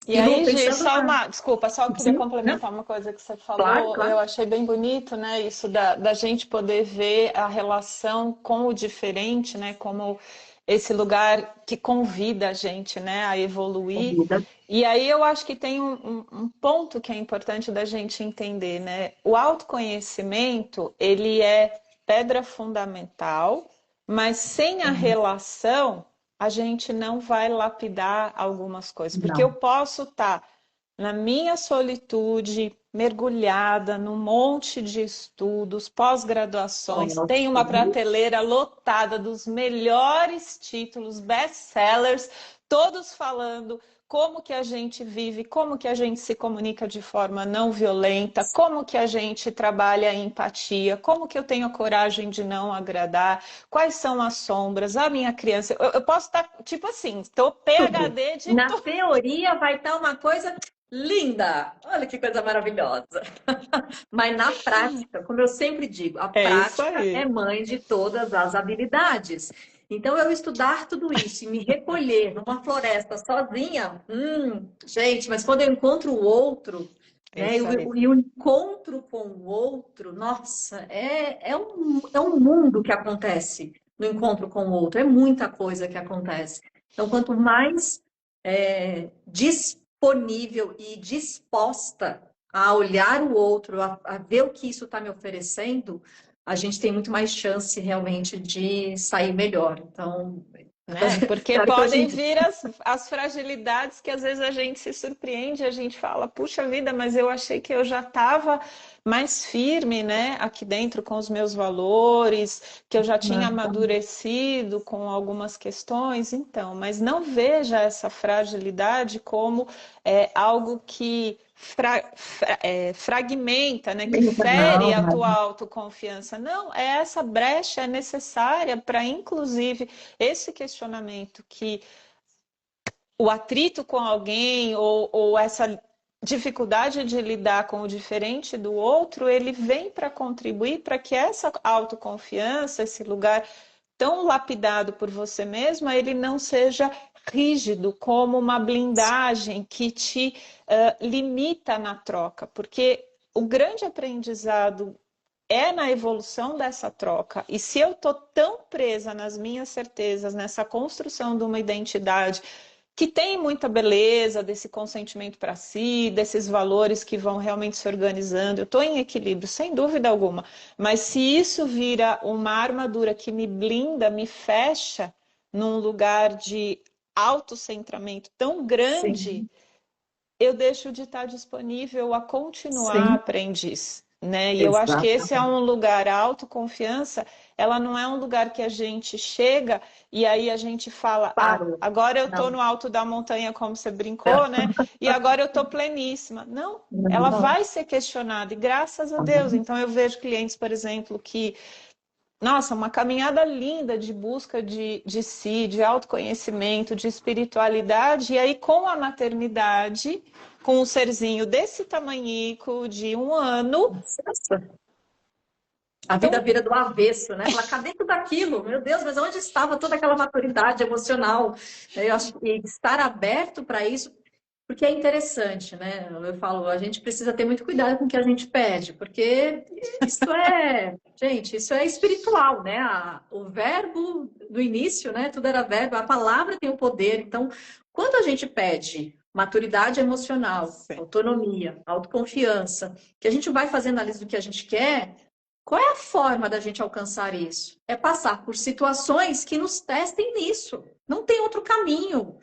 E aí, Gi, Pensando desculpa, só queria Sim, não? complementar uma coisa que você Claro, falou. claro. Eu achei bem bonito, né? Isso da gente poder ver a relação com o diferente, né? Como esse lugar que convida a gente, né, a evoluir. Vida. E aí eu acho que tem um ponto que é importante da gente entender, né? O autoconhecimento, ele é pedra fundamental, mas sem a relação a gente não vai lapidar algumas coisas, porque eu Não. posso estar na minha solitude, mergulhada num monte de estudos, pós-graduações, tenho uma prateleira lotada dos melhores títulos, best-sellers, todos falando como que a gente vive, como que a gente se comunica de forma não violenta, como que a gente trabalha a empatia, como que eu tenho a coragem de não agradar, quais são as sombras, a minha criança. Eu posso estar, tipo assim, estou Tudo. PhD de Na tudo. teoria vai estar uma coisa linda. Olha que coisa maravilhosa. Mas na prática, como eu sempre digo, a É isso prática é aí. mãe de todas as habilidades. Então, eu estudar tudo isso e me recolher numa floresta sozinha, gente, mas quando eu encontro o outro, É né? isso aí. E o encontro com o outro, nossa, é um mundo que acontece no encontro com o outro, é muita coisa que acontece. Então, quanto mais disponível e disposta a olhar o outro, a ver o que isso está me oferecendo, a gente tem muito mais chance realmente de sair melhor. Então, Né? Porque claro que hoje em podem dia. vir as fragilidades que às vezes a gente se surpreende, a gente fala, puxa vida, mas eu achei que eu já estava mais firme, né, aqui dentro com os meus valores, que eu já tinha amadurecido com algumas questões, então, mas não veja essa fragilidade como algo que fragmenta, né, que fere Não, a tua não. autoconfiança. Não, essa brecha é necessária para, inclusive, esse questionamento que o atrito com alguém ou essa dificuldade de lidar com o diferente do outro, ele vem para contribuir para que essa autoconfiança, esse lugar tão lapidado por você mesma, ele não seja rígido como uma blindagem que te limita na troca, porque o grande aprendizado é na evolução dessa troca. E se eu estou tão presa nas minhas certezas, nessa construção de uma identidade que tem muita beleza, desse consentimento para si, desses valores que vão realmente se organizando, eu estou em equilíbrio, sem dúvida alguma. Mas se isso vira uma armadura que me blinda, me fecha num lugar de autocentramento tão grande, Sim, eu deixo de estar disponível a continuar sim, aprendiz, né? E eu acho que esse é exatamente. um lugar, a autoconfiança, ela não é um lugar que a gente chega e aí a gente fala, ah, Parou. agora eu tô Não, no alto da montanha, como você brincou, não, né? E agora eu tô pleníssima. Não, ela não. vai ser questionada, e graças a Deus. Então eu vejo clientes, por exemplo, que nossa, uma caminhada linda de busca de si, de autoconhecimento, de espiritualidade, e aí com a maternidade, com um serzinho desse tamanhico, de 1 ano, Nossa, a vida tão vira do avesso, né? Fala, cadê tudo aquilo? Meu Deus, mas onde estava toda aquela maturidade emocional? Eu acho que estar aberto para isso, porque é interessante, né? Eu falo, a gente precisa ter muito cuidado com o que a gente pede, porque isso é, gente, isso é espiritual, né? O verbo do início, né? Tudo era verbo, a palavra tem o poder. Então, quando a gente pede maturidade emocional, Sim. autonomia, autoconfiança, que a gente vai fazendo a lista do que a gente quer, qual é a forma da gente alcançar isso? É passar por situações que nos testem nisso. Não tem outro caminho.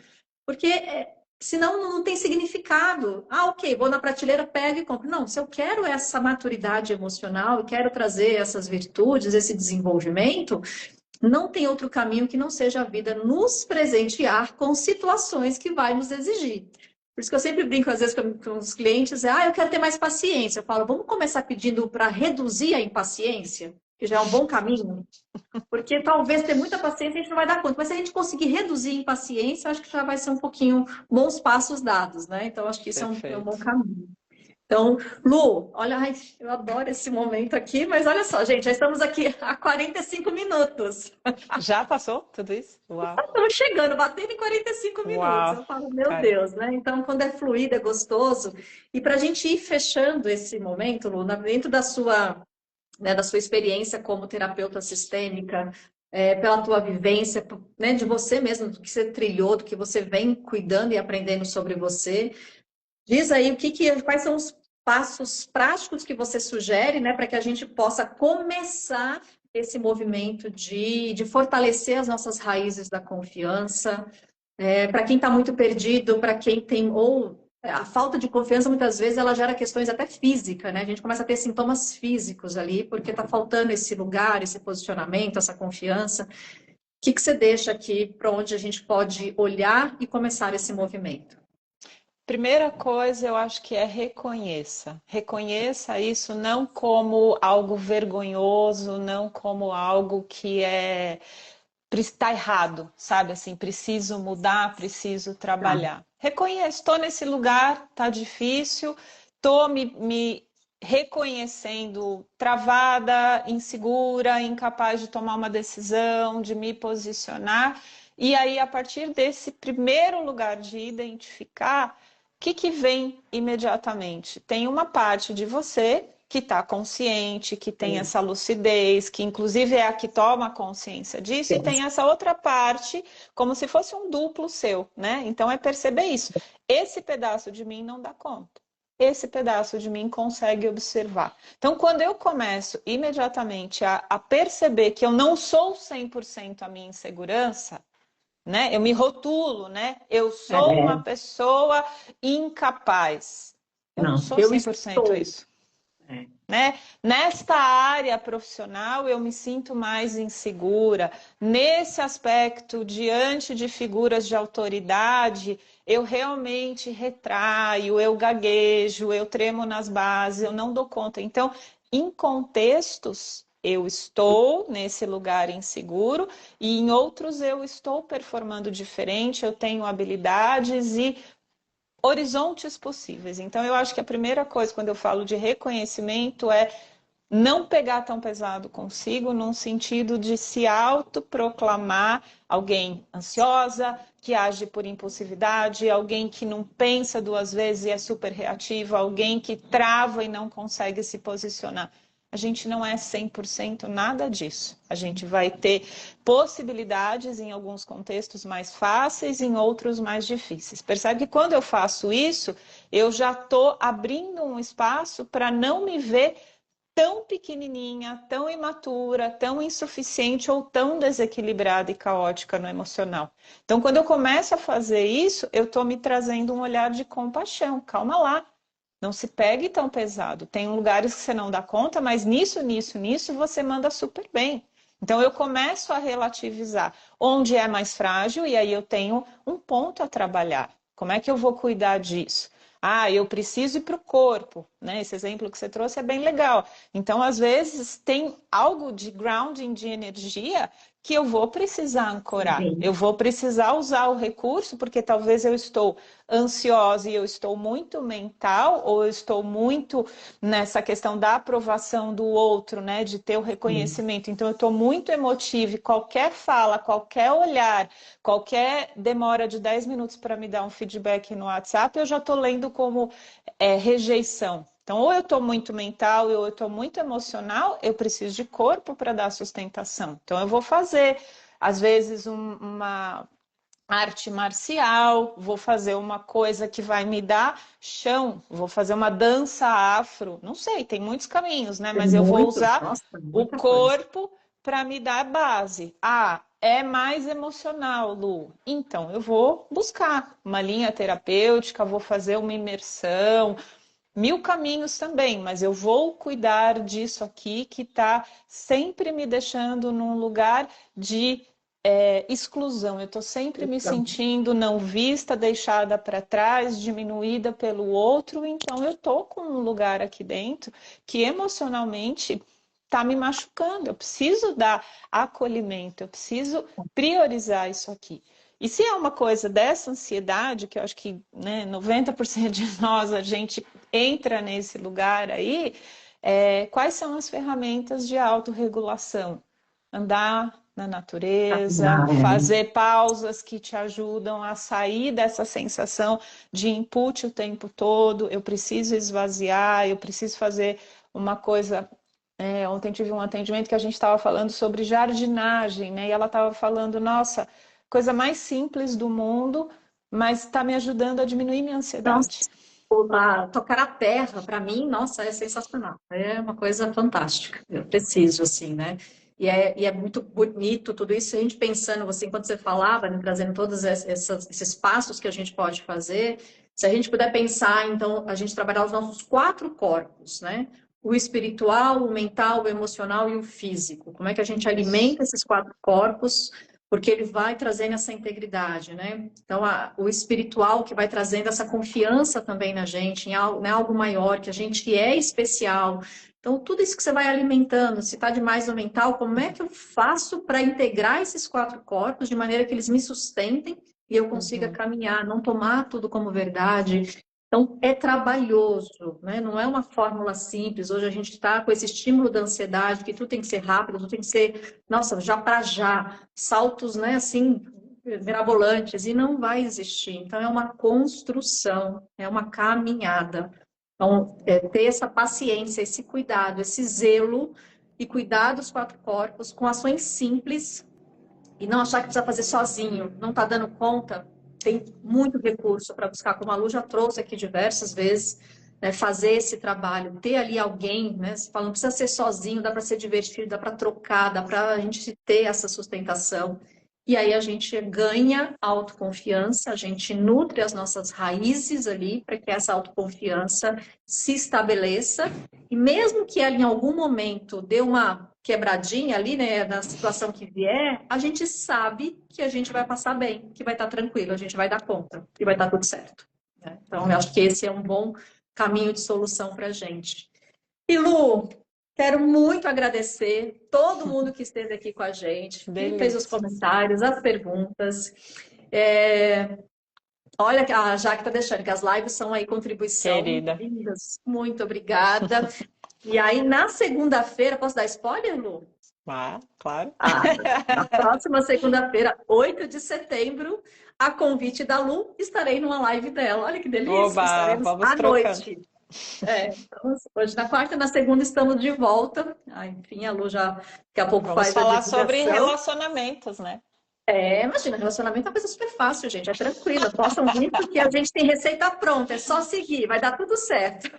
Porque senão não tem significado. Ah, ok, vou na prateleira, pego e compro. Não, se eu quero essa maturidade emocional, eu quero trazer essas virtudes, esse desenvolvimento, não tem outro caminho que não seja a vida nos presentear com situações que vai nos exigir. Por isso que eu sempre brinco, às vezes, com os clientes, eu quero ter mais paciência. Eu falo, vamos começar pedindo para reduzir a impaciência, que já é um bom caminho. Porque talvez ter muita paciência a gente não vai dar conta, mas se a gente conseguir reduzir a impaciência, acho que já vai ser um pouquinho bons passos dados, né? Então, acho que isso é um bom Perfeito. caminho. Então, Lu, olha, ai, eu adoro esse momento aqui, mas olha só, gente, já estamos aqui há 45 minutos. Já passou tudo isso? Uau, Estamos chegando, batendo em 45 minutos. uau, Eu falo, meu cara. Deus, né? Então, quando é fluido, é gostoso. E para a gente ir fechando esse momento, Lu, dentro da sua, né, da sua experiência como terapeuta sistêmica, pela tua vivência, né, de você mesmo, do que você trilhou, do que você vem cuidando e aprendendo sobre você. Diz aí quais são os passos práticos que você sugere, né, para que a gente possa começar esse movimento de fortalecer as nossas raízes da confiança, para quem está muito perdido, para quem tem a falta de confiança muitas vezes ela gera questões até físicas, né? A gente começa a ter sintomas físicos ali, porque está faltando esse lugar, esse posicionamento, essa confiança. O que você deixa aqui para onde a gente pode olhar e começar esse movimento? Primeira coisa, eu acho que é reconheça. Reconheça isso não como algo vergonhoso, não como algo que está errado, sabe? Assim, preciso mudar, preciso Tá. trabalhar. Reconheço, estou nesse lugar, tá difícil, estou me reconhecendo travada, insegura, incapaz de tomar uma decisão, de me posicionar. E aí, a partir desse primeiro lugar de identificar, que vem imediatamente? Tem uma parte de você que está consciente, que tem essa lucidez, que inclusive é a que toma consciência disso, e tem essa outra parte, como se fosse um duplo seu, né? Então é perceber isso. Esse pedaço de mim não dá conta. Esse pedaço de mim consegue observar. Então, quando eu começo imediatamente a perceber que eu não sou 100% a minha insegurança, né? Eu me rotulo, né? Eu sou uma pessoa incapaz. Eu não sou 100% isso. Né? Nesta área profissional eu me sinto mais insegura. Nesse aspecto, diante de figuras de autoridade, eu realmente retraio, eu gaguejo, eu tremo nas bases, eu não dou conta. Então, em contextos, eu estou nesse lugar inseguro e em outros eu estou performando diferente, eu tenho habilidades e horizontes possíveis. Então, eu acho que a primeira coisa, quando eu falo de reconhecimento, é não pegar tão pesado consigo, num sentido de se autoproclamar alguém ansiosa, que age por impulsividade, alguém que não pensa duas vezes e é super reativo, alguém que trava e não consegue se posicionar. A gente não é 100% nada disso. A gente vai ter possibilidades em alguns contextos mais fáceis, em outros mais difíceis. Percebe que quando eu faço isso, eu já estou abrindo um espaço para não me ver tão pequenininha, tão imatura, tão insuficiente ou tão desequilibrada e caótica no emocional. Então, quando eu começo a fazer isso, eu estou me trazendo um olhar de compaixão. Calma lá, não se pegue tão pesado. Tem lugares que você não dá conta, mas nisso você manda super bem. Então, eu começo a relativizar onde é mais frágil e aí eu tenho um ponto a trabalhar. Como é que eu vou cuidar disso? Ah, eu preciso ir para o corpo, né? Esse exemplo que você trouxe é bem legal. Então, às vezes, tem algo de grounding de energia que eu vou precisar ancorar. Eu vou precisar usar o recurso, porque talvez eu estou ansiosa e eu estou muito mental, ou eu estou muito nessa questão da aprovação do outro, né? De ter o reconhecimento. Então, eu estou muito emotiva e qualquer fala, qualquer olhar, qualquer demora de 10 minutos para me dar um feedback no WhatsApp, eu já estou lendo como rejeição. Então, ou eu estou muito mental, ou eu estou muito emocional, eu preciso de corpo para dar sustentação. Então, eu vou fazer, às vezes, uma arte marcial, vou fazer uma coisa que vai me dar chão, vou fazer uma dança afro, não sei, tem muitos caminhos, né? Mas eu vou usar o corpo para me dar base. Ah, é mais emocional, Lu. Então, eu vou buscar uma linha terapêutica, vou fazer uma imersão, 1000 caminhos também, mas eu vou cuidar disso aqui que está sempre me deixando num lugar de exclusão. Eu estou sempre me sentindo não vista, deixada para trás, diminuída pelo outro, então eu estou com um lugar aqui dentro que emocionalmente está me machucando. Eu preciso dar acolhimento, eu preciso priorizar isso aqui. E se é uma coisa dessa ansiedade, que eu acho que 90% de nós a gente entra nesse lugar aí, quais são as ferramentas de autorregulação? Andar na natureza, fazer pausas que te ajudam a sair dessa sensação de input o tempo todo, eu preciso esvaziar, eu preciso fazer uma coisa. Ontem tive um atendimento que a gente estava falando sobre jardinagem, né? E ela estava falando, nossa, coisa mais simples do mundo, mas está me ajudando a diminuir minha ansiedade. Tocar a terra, para mim, nossa, é sensacional. É uma coisa fantástica. Eu preciso, assim, né? E é muito bonito tudo isso. A gente pensando, você, enquanto você falava, né, trazendo todos esses passos que a gente pode fazer, se a gente puder pensar, então, a gente trabalhar os nossos 4 corpos, né? O espiritual, o mental, o emocional e o físico. Como é que a gente alimenta esses 4 corpos? Porque ele vai trazendo essa integridade, né? Então, o espiritual que vai trazendo essa confiança também na gente, em algo, né, algo maior, que a gente é especial. Então, tudo isso que você vai alimentando, se está demais no mental, como é que eu faço para integrar esses 4 corpos de maneira que eles me sustentem e eu consiga caminhar, não tomar tudo como verdade? Então, é trabalhoso, né? Não é uma fórmula simples. Hoje a gente está com esse estímulo da ansiedade, que tudo tem que ser rápido, tudo tem que ser, nossa, já para já. Saltos, né? Assim, mirabolantes, e não vai existir. Então, é uma construção, é uma caminhada. Então, ter essa paciência, esse cuidado, esse zelo e cuidar dos quatro corpos com ações simples e não achar que precisa fazer sozinho, não está dando conta, tem muito recurso para buscar, como a Lu já trouxe aqui diversas vezes, né, fazer esse trabalho, ter ali alguém, né, você fala, não precisa ser sozinho, dá para ser divertido, dá para trocar, dá para a gente ter essa sustentação. E aí a gente ganha autoconfiança, a gente nutre as nossas raízes ali para que essa autoconfiança se estabeleça. E mesmo que ela em algum momento dê uma quebradinha ali, né, na situação que vier, a gente sabe que a gente vai passar bem, que vai estar tranquilo, a gente vai dar conta e vai estar tudo certo, né? Então, eu acho que esse é um bom caminho de solução para a gente. E Lu, quero muito agradecer todo mundo que esteve aqui com a gente, que fez os comentários, as perguntas. Olha, a Jaque está deixando que as lives são aí contribuição. Querida. Muito obrigada. E aí, na segunda-feira, posso dar spoiler, Lu? Ah, claro. Na próxima segunda-feira, 8 de setembro, a convite da Lu, estarei numa live dela. Olha que delícia! Oba, estaremos vamos à trocando. noite. Então, hoje na quarta e na segunda estamos de volta. Enfim, a Lu já daqui a pouco vamos faz falar a divulgação. sobre relacionamentos, né? Imagina, relacionamento é uma coisa super fácil, gente. É tranquilo. Possam vir porque a gente tem receita pronta. É só seguir, vai dar tudo certo.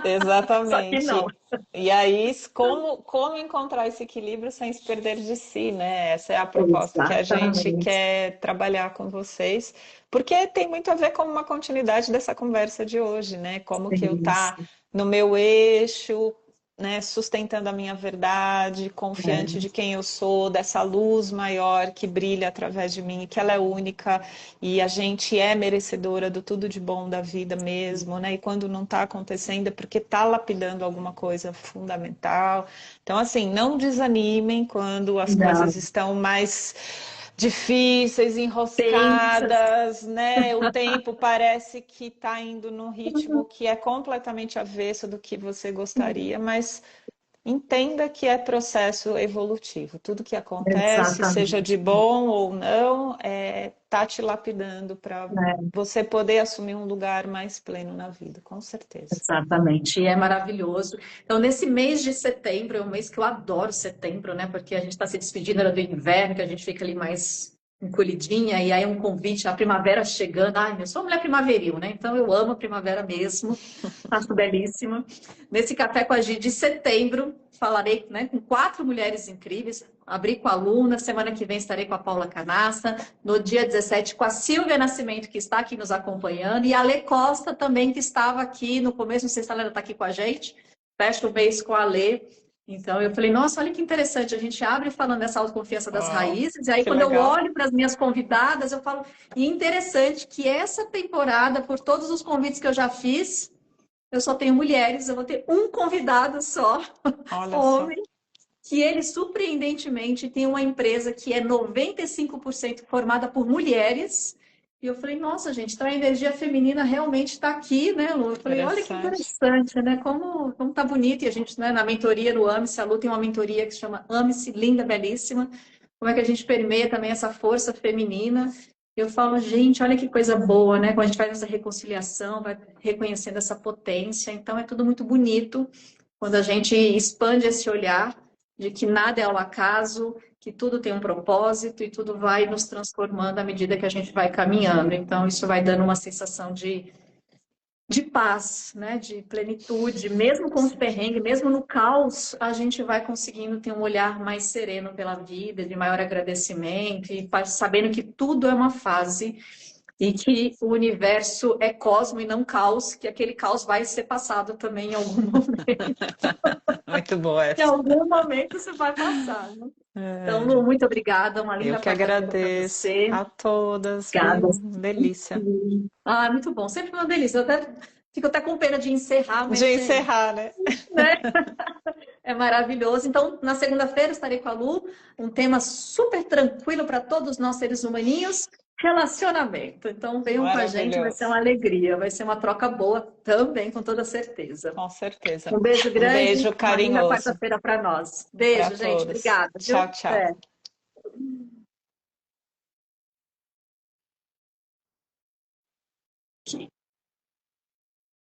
Exatamente. Só que não. E aí, como encontrar esse equilíbrio sem se perder de si, né? Essa é a proposta que a gente quer trabalhar com vocês, porque tem muito a ver com uma continuidade dessa conversa de hoje, né? Como que eu tá no meu eixo, né, sustentando a minha verdade, confiante de quem eu sou, dessa luz maior que brilha através de mim, que ela é única e a gente é merecedora do tudo de bom da vida mesmo, né? E quando não está acontecendo é porque está lapidando alguma coisa fundamental. Então, assim, não desanimem quando as coisas estão mais difíceis, enroscadas, né? O tempo parece que está indo num ritmo que é completamente avesso do que você gostaria, mas entenda que é processo evolutivo. Tudo que acontece, seja de bom ou não, tá te lapidando para você poder assumir um lugar mais pleno na vida, com certeza. Exatamente, e é maravilhoso. Então, nesse mês de setembro, é um mês que eu adoro setembro, né? Porque a gente está se despedindo do inverno, que a gente fica ali mais encolhidinha, e aí é um convite, a primavera chegando. Ai, eu sou uma mulher primaveril, né? Então eu amo a primavera mesmo, acho belíssima. Nesse Café com a Gi de setembro, falarei, né, com 4 mulheres incríveis. Abri com a Lu, na semana que vem estarei com a Paula Canassa, no dia 17 com a Silvia Nascimento, que está aqui nos acompanhando, e a Lê Costa também, que estava aqui no começo, não sei se ela ainda está aqui com a gente, fecha o mês com a Lê. Então eu falei, nossa, olha que interessante, a gente abre falando dessa autoconfiança das raízes, e aí quando eu olho para as minhas convidadas, eu falo, e interessante que essa temporada, por todos os convites que eu já fiz, eu só tenho mulheres, eu vou ter um convidado só, homem, que ele surpreendentemente tem uma empresa que é 95% formada por mulheres. E eu falei, nossa, gente, então a energia feminina realmente está aqui, né, Lu? Eu falei, olha que interessante, né? Como tá bonito. E a gente, né, na mentoria no AME-se, a Lu tem uma mentoria que se chama AME-se, linda, belíssima. Como é que a gente permeia também essa força feminina? Eu falo, gente, olha que coisa boa, né? Quando a gente faz essa reconciliação, vai reconhecendo essa potência. Então, é tudo muito bonito quando a gente expande esse olhar de que nada é ao acaso, que tudo tem um propósito e tudo vai nos transformando à medida que a gente vai caminhando. Então, isso vai dando uma sensação de paz, né? De plenitude, mesmo com os perrengues, mesmo no caos, a gente vai conseguindo ter um olhar mais sereno pela vida, de maior agradecimento, e sabendo que tudo é uma fase e que o universo é cosmo e não caos, que aquele caos vai ser passado também em algum momento. Muito boa essa. Em algum momento você vai passar, né? Então, Lu, muito obrigada, uma linda Eu que agradeço a todas, delícia. Muito bom, sempre uma delícia. Fico até com pena de encerrar, mas... De encerrar, né? É maravilhoso. Então, na segunda-feira estarei com a Lu, um tema super tranquilo para todos nós seres humaninhos, relacionamento. Então, venham com a gente, vai ser uma alegria, vai ser uma troca boa também, com toda certeza. Com certeza. Um beijo grande. Um beijo carinhoso. Uma quarta-feira para nós. Beijo, gente. Obrigada. Tchau, tchau.